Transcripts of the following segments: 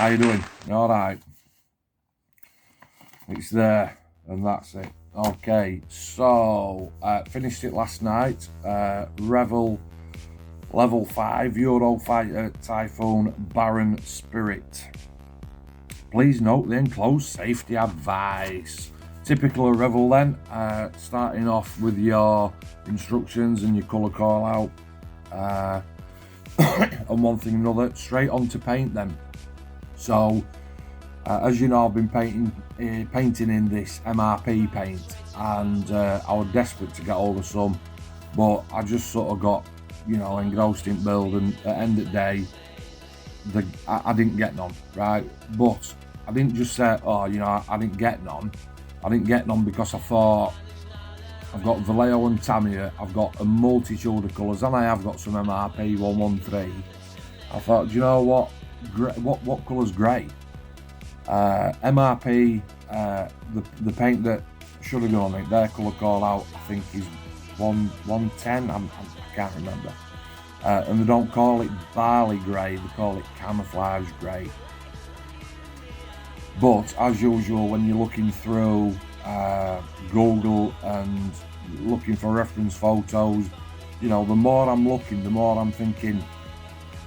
How you doing? All right. It's there, and that's it. Okay, so finished it last night. Revell Level 5 Eurofighter Typhoon Baron Spirit. Please note the enclosed safety advice. Typical of Revell then, starting off with your instructions and your colour call out, and one thing or another, straight on to paint them. So, as you know, I've been painting in this MRP paint, and I was desperate to get hold of some, but I just sort of got, engrossed in build, and at the end of the day, I didn't get none, right? But I didn't just say, I didn't get none. I didn't get none because I thought, I've got Vallejo and Tamiya, I've got a multitude of colours, and I have got some MRP 113. I thought, do you know what? What colour's grey? MRP, the paint that should have gone on it, their colour call out, I think is 110, I can't remember. And they don't call it barley grey, they call it camouflage grey. But as usual, when you're looking through Google and looking for reference photos, the more I'm looking, the more I'm thinking,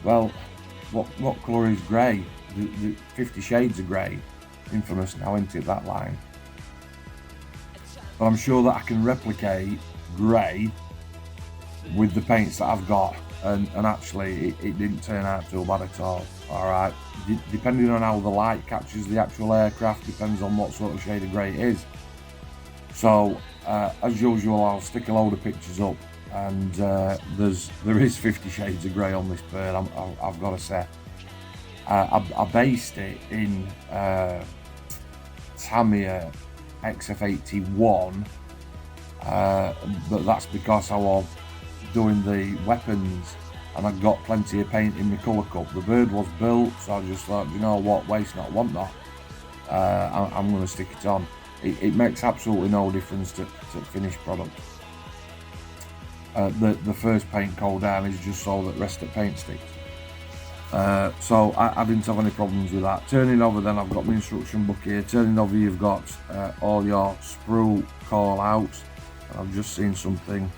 well, what colour is grey? The 50 Shades of Grey, infamous now, isn't it, that line? But I'm sure that I can replicate grey with the paints that I've got, and actually it didn't turn out too bad at all. Alright, depending on how the light captures the actual aircraft, depends on what sort of shade of grey it is. So, as usual, I'll stick a load of pictures up, and there is 50 Shades of Grey on this bird, I've got to say. I based it in Tamiya XF81, but that's because I was doing the weapons and I got plenty of paint in my colour cup. The bird was built, so I just thought, you know what, waste not, want not. I'm going to stick it on. It makes absolutely no difference to finished product. The first paint coat down is just so that the rest of the paint sticks. So I didn't have any problems with that. Turning over then, I've got my instruction book here. Turning over, you've got all your sprue call outs. I've just seen something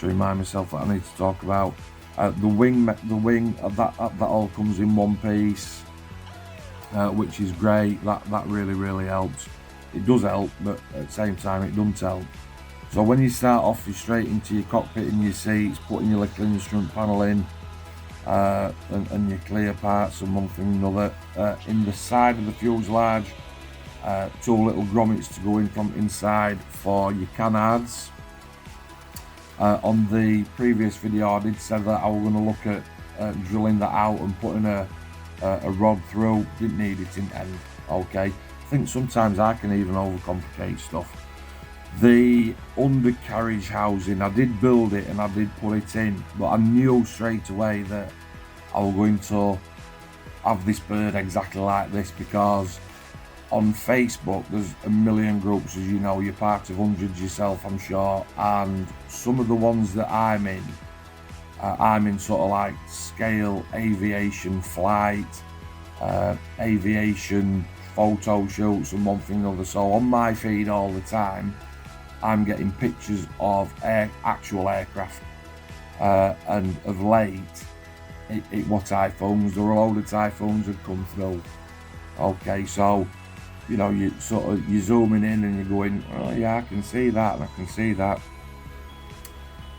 to remind myself that I need to talk about. The wing that all comes in one piece, which is great. That really helps. It does help, but at the same time it doesn't help. So when you start off, you're straight into your cockpit and your seats, putting your little instrument panel in, and your clear parts and one thing or another. In the side of the fuselage, two little grommets to go in from inside for your canards. On the previous video, I did say that I was going to look at drilling that out and putting a rod through. Didn't need it in the end. Okay, I think sometimes I can even overcomplicate stuff. The undercarriage housing, I did build it and I did put it in, but I knew straight away that I was going to have this bird exactly like this, because on Facebook there's a million groups, as you know, you're part of hundreds yourself, I'm sure, and some of the ones that I'm in sort of like scale aviation flight, aviation photo shoots and one thing or other. So on my feed all the time I'm getting pictures of actual aircraft, and of late it was typhoons. There were a load of typhoons had come through. Okay, so you're zooming in and you're going, oh yeah, I can see that and I can see that.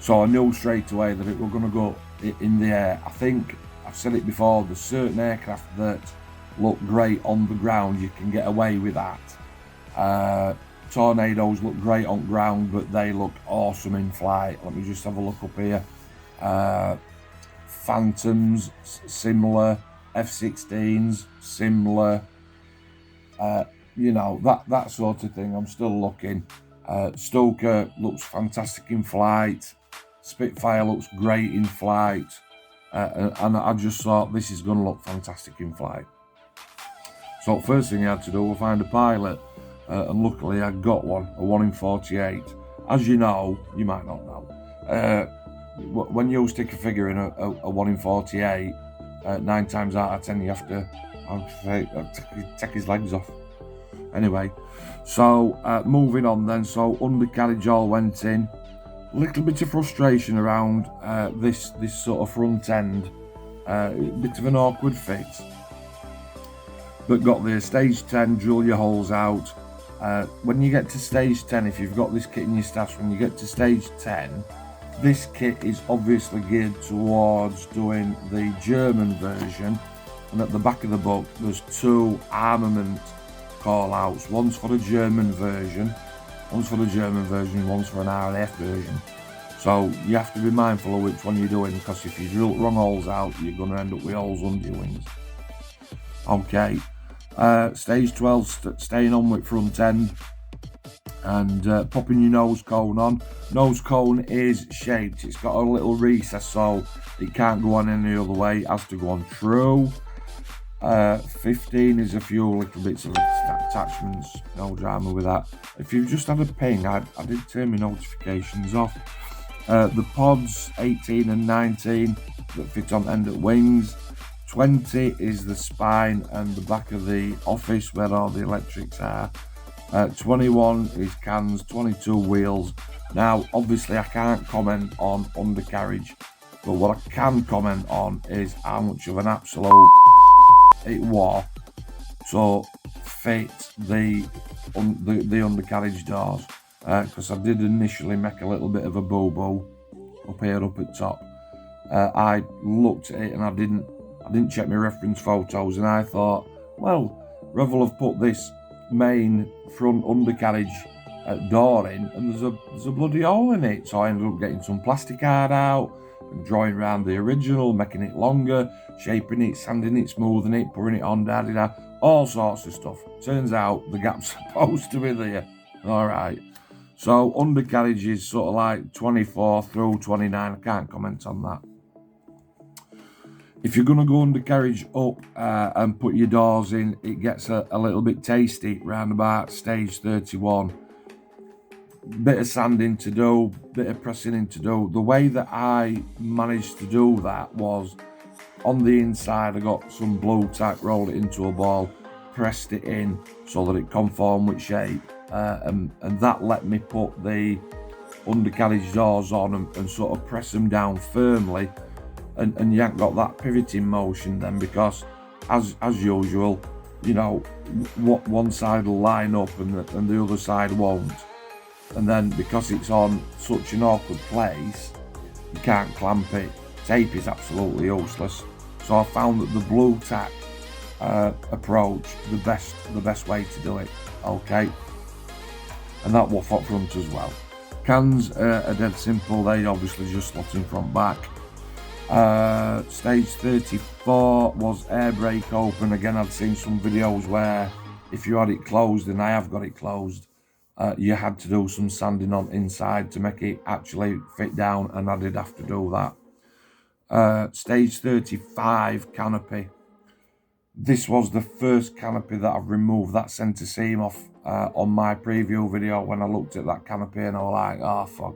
So I knew straight away that it was going to go in the air. I think I've said it before, there's certain aircraft that look great on the ground, you can get away with that. Tornadoes look great on ground, but they look awesome in flight. Let me just have a look up here. Phantoms, similar. F-16s, similar. That sort of thing. I'm still looking. Stoker looks fantastic in flight. Spitfire looks great in flight. And I just thought this is going to look fantastic in flight. So first thing I had to do was find a pilot. And luckily I got one, a 1 in 48. As you know, you might not know, when you stick a figure in a 1 in 48, 9 times out of 10 you have to take his legs off. Anyway, so moving on then, so undercarriage all went in. A little bit of frustration around this sort of front end, bit of an awkward fit, but got there. Stage 10, drill your holes out. When you get to stage 10, if you've got this kit in your stash, when you get to stage 10, this kit is obviously geared towards doing the German version, and at the back of the book there's 2 armament call outs. One's for the German version, one's for an RAF version. So you have to be mindful of which one you're doing, because if you drill wrong holes out, you're going to end up with holes under your wings. Okay, stage 12, staying on with front end and popping your nose cone on. Nose cone is shaped, it's got a little recess so it can't go on any other way, it has to go on true. 15 is a few little bits of attachments, no drama with that. If you've just had a ping, I did turn my notifications off. The pods 18 and 19 that fit on end at wings. 20 is the spine and the back of the office where all the electrics are. 21 is cans, 22 wheels. Now obviously I can't comment on undercarriage, but what I can comment on is how much of an absolute it was to fit the undercarriage doors, because I did initially make a little bit of a boo-boo up here up at top. I looked at it and I didn't check my reference photos, and I thought, well, Revell have put this main front undercarriage door in and there's a bloody hole in it, so I ended up getting some plastic card out and drawing around the original, making it longer, shaping it, sanding it, smoothing it, putting it on, da-da-da, all sorts of stuff. Turns out the gap's supposed to be there. Alright, so undercarriage is sort of like 24 through 29, I can't comment on that. If you're going to go undercarriage up and put your doors in, it gets a little bit tasty round about stage 31. Bit of sanding to do, bit of pressing in to do. The way that I managed to do that was on the inside I got some blue tack, rolled it into a ball, pressed it in so that it conformed with shape, and that let me put the undercarriage doors on and sort of press them down firmly, and you haven't got that pivoting motion then, because as usual, you know, what one side will line up and the other side won't, and then because it's on such an awkward place you can't clamp it. Tape is absolutely useless, so I found that the blue tack approach the best way to do it. Okay, and that was up front as well. Cans are dead simple, they obviously just slot in front back. Stage 34 was air brake open. Again, I'd seen some videos where if you had it closed, and I have got it closed, you had to do some sanding on inside to make it actually fit down, and I did have to do that. Stage 35 canopy. This was the first canopy that I've removed that centre seam off on my preview video. When I looked at that canopy and I was like, oh for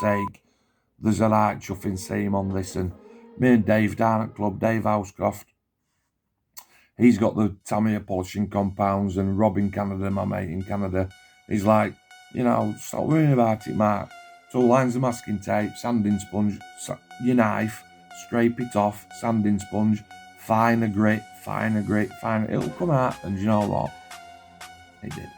sake, there's a right chuffing seam on this. And me and Dave down at club, Dave Housecroft, he's got the Tamiya polishing compounds, and Rob in Canada, my mate in Canada, he's like, you know, stop worrying about it, Mark. 2 lines of masking tape, sanding sponge, your knife, scrape it off, sanding sponge, finer grit, it'll come out. And you know what? It did.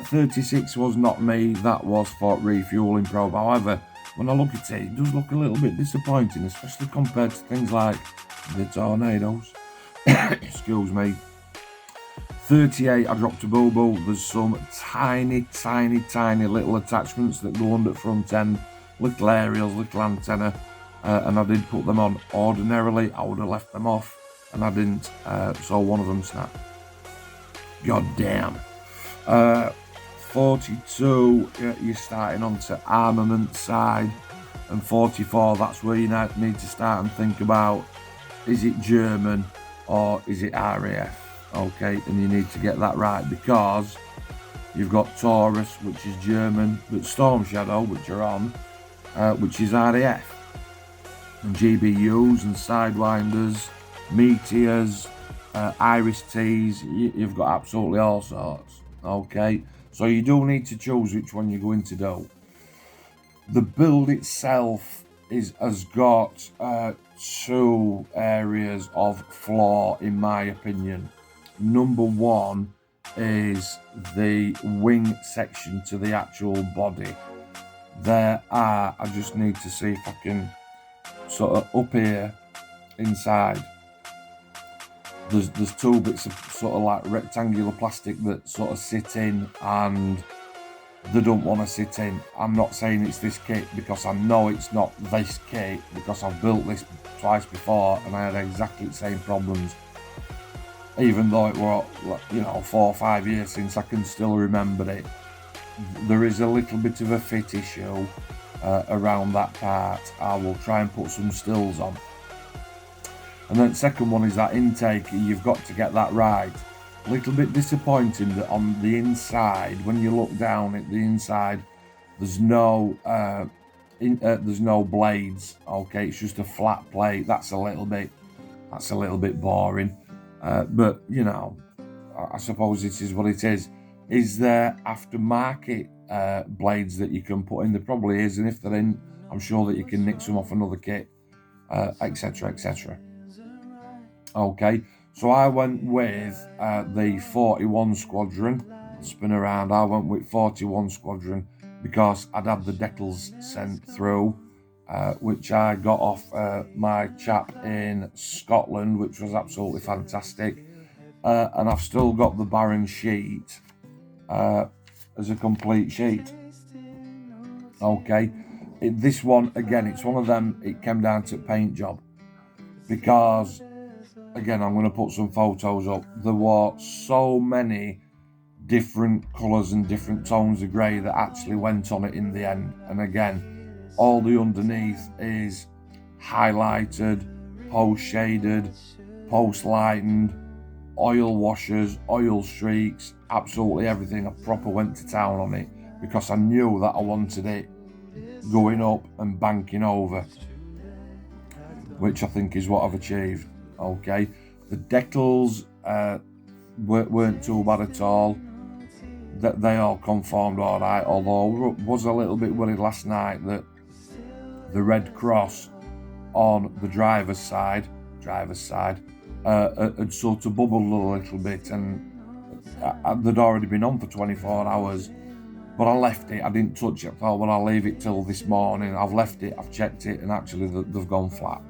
36 was not me, that was for refueling probe. However, when I look at it, it does look a little bit disappointing, especially compared to things like the tornadoes. Excuse me. 38, I dropped a boo-boo. There's some tiny little attachments that go under the front end, little aerials, little antenna, and I did put them on. Ordinarily, I would have left them off, and I didn't, so one of them snapped. God damn. 42, you're starting onto armament side, and 44, that's where you need to start and think about, is it German or is it RAF? Okay, and you need to get that right, because you've got Taurus, which is German, but Storm Shadow, which you're on, which is RAF. and GBUs and sidewinders, meteors, iris tees. You've got absolutely all sorts. Okay, so you do need to choose which one you're going to do. The build itself has got two areas of flaw, in my opinion. Number one is the wing section to the actual body. I just need to see if I can sort of up here inside. There's two bits of sort of like rectangular plastic that sort of sit in and they don't want to sit in. I'm not saying it's this kit because I know it's not this kit because I've built this twice before and I had exactly the same problems. Even though it were 4 or 5 years since, I can still remember it. There is a little bit of a fit issue around that part. I will try and put some stills on. And then the second one is that intake. You've got to get that right. A little bit disappointing that on the inside, when you look down at the inside, there's no blades. Okay, it's just a flat plate. That's a little bit boring. But I suppose it is what it is. Is there aftermarket blades that you can put in? There probably is, and if they're in, I'm sure that you can nick some off another kit, etc., etc. Okay, so I went with the 41 Squadron. Spin around. I went with 41 Squadron because I'd had the decals sent through, which I got off my chap in Scotland, which was absolutely fantastic. And I've still got the Baron sheet as a complete sheet. Okay, this one again, it's one of them. It came down to paint job because, again, I'm going to put some photos up. There were so many different colours and different tones of grey that actually went on it in the end. And again, all the underneath is highlighted, post shaded, post lightened, oil washers, oil streaks, absolutely everything. I proper went to town on it because I knew that I wanted it going up and banking over, which I think is what I've achieved. Okay, the decals weren't too bad at all. That they all conformed all right, although I was a little bit worried last night that the red cross on the driver's side had sort of bubbled a little bit, and they'd already been on for 24 hours, but I left it. I didn't touch it. I thought, well, I'll leave it till this morning. I've left it, I've checked it, and actually they've gone flat.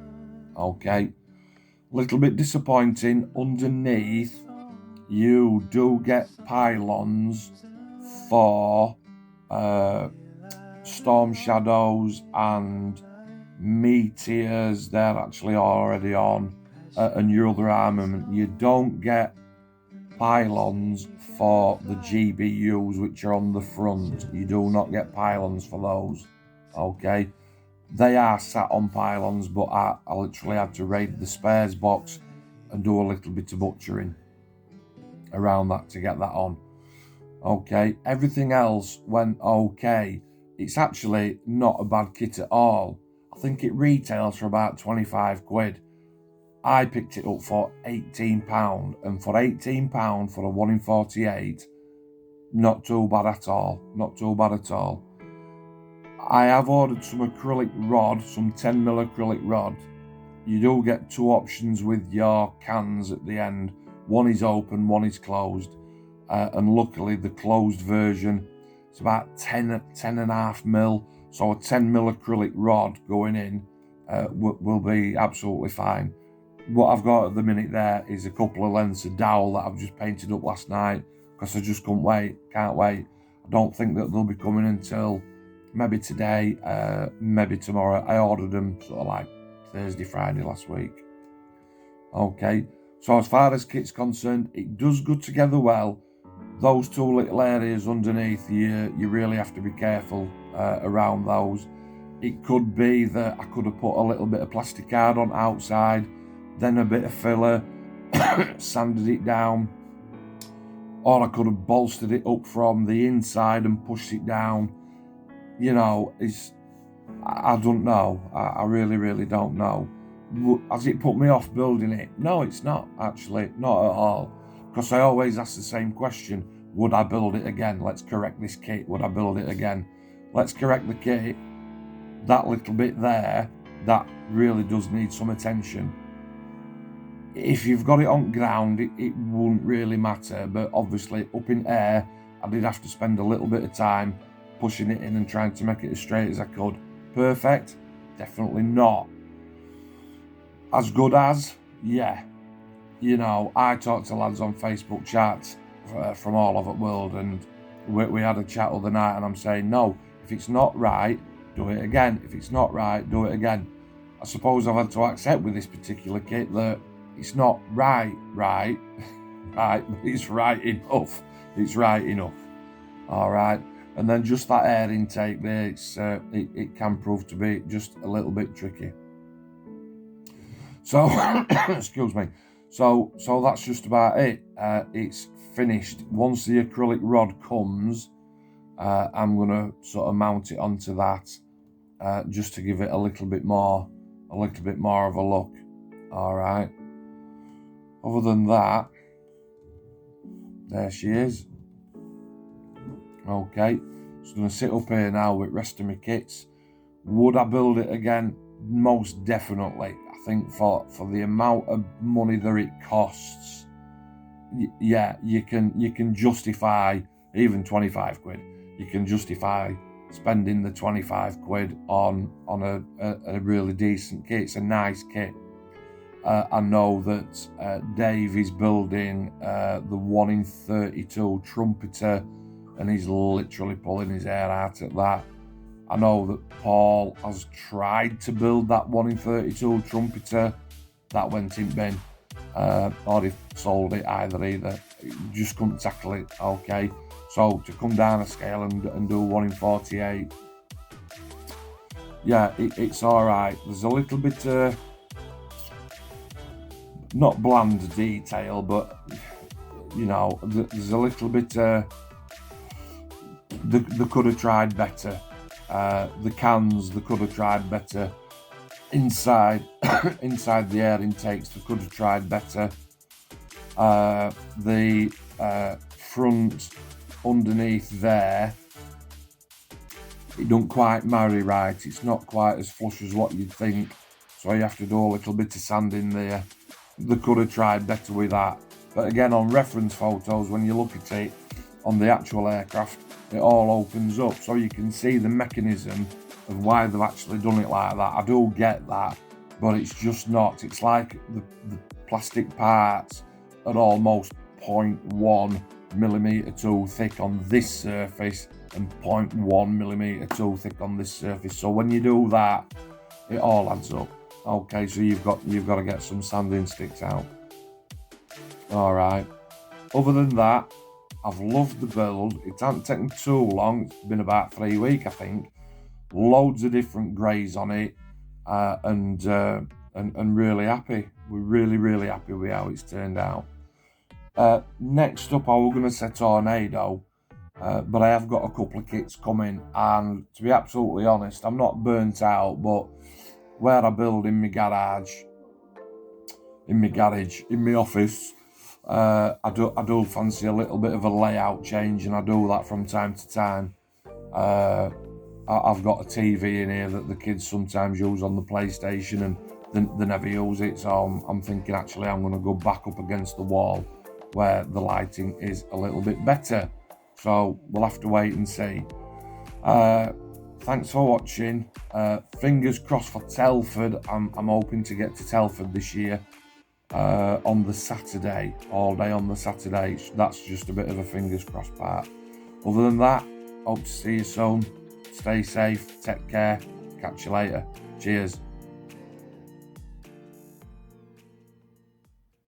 Okay, little bit disappointing. Underneath, you do get pylons for storm shadows and meteors. They're actually already on, and your other armament. You don't get pylons for the GBUs, which are on the front. You do not get pylons for those. Okay, they are sat on pylons, but I literally had to raid the spares box and do a little bit of butchering around that to get that on. Okay, everything else went okay. It's actually not a bad kit at all. I think it retails for about 25 quid. I picked it up for £18, and for £18 for a 1 in 48, not too bad at all. Not too bad at all. I have ordered some acrylic rod, some 10mm acrylic rod. You do get two options with your cans at the end. One is open, one is closed. And luckily the closed version, it's about 10.5mm. So a 10mm acrylic rod going in will be absolutely fine. What I've got at the minute there is a couple of lengths of dowel that I've just painted up last night because I just can't wait. I don't think that they'll be coming until maybe today, maybe tomorrow. I ordered them sort of like Thursday, Friday last week. Okay, so as far as kit's concerned, it does go together well. Those two little areas underneath, you really have to be careful around those. It could be that I could have put a little bit of plastic card on outside, then a bit of filler, sanded it down, or I could have bolstered it up from the inside and pushed it down. I don't know. I really don't know. Has it put me off building it? No, it's not, actually. Not at all. Because I always ask the same question. Would I build it again? Let's correct this kit. Would I build it again? Let's correct the kit. That little bit there, that really does need some attention. If you've got it on ground, it wouldn't really matter. But obviously, up in air, I did have to spend a little bit of time pushing it in and trying to make it as straight as I could. Perfect? Definitely not. As good as? Yeah. You know, I talk to lads on Facebook chats from all over the world, and we had a chat other night, and I'm saying, no, if it's not right, do it again. If it's not right, do it again. I suppose I've had to accept with this particular kit that it's not right, but it's right enough. It's right enough. All right. And then just that air intake there, it can prove to be just a little bit tricky. So, excuse me. So that's just about it. It's finished. Once the acrylic rod comes, I'm gonna sort of mount it onto that, just to give it a little bit more of a look. All right. Other than that, there she is. Okay, so I'm going to sit up here now with rest of my kits. Would I build it again? Most definitely. I think for the amount of money that it costs, yeah, you can justify even 25 quid. You can justify spending the 25 quid on a really decent kit. It's a nice kit. I know that Dave is building the 1 in 32 trumpeter, and he's literally pulling his hair out at that. I know that Paul has tried to build that 1 in 32 trumpeter. That went in bin. Or he sold it, either. Just couldn't tackle it. Okay. So to come down a scale and do 1 in 48, yeah, it's all right. There's a little bit not bland detail, but you know, there's a little bit they could have tried better. The cans, they could have tried better. Inside the air intakes, they could have tried better. The front underneath there, it don't quite marry right. It's not quite as flush as what you'd think, so you have to do a little bit of sand in there. They could have tried better with that. But again, on reference photos, when you look at it on the actual aircraft, it all opens up, so you can see the mechanism of why they've actually done it like that. I do get that, but it's just not. It's like the plastic parts are almost 0.1 millimetre too thick on this surface and 0.1 millimetre too thick on this surface. So when you do that, it all adds up. Okay, so you've got to get some sanding sticks out. All right. Other than that, I've loved the build. It hasn't taken too long. It's been about 3 weeks, I think. Loads of different greys on it, and really happy. We're really happy with how it's turned out. Next up, I was going to say Tornado, but I have got a couple of kits coming, and to be absolutely honest, I'm not burnt out, but where I build in my garage, in my office, I do fancy a little bit of a layout change, and I do that from time to time. I've got a TV in here that the kids sometimes use on the PlayStation, and they never use it, so I'm thinking actually I'm going to go back up against the wall where the lighting is a little bit better. So we'll have to wait and see. Thanks for watching. Fingers crossed for Telford. I'm hoping to get to Telford this year on the Saturday, all day on the Saturday. That's just a bit of a fingers crossed part. Other than that, hope to see you soon. Stay safe, take care, catch you later. Cheers.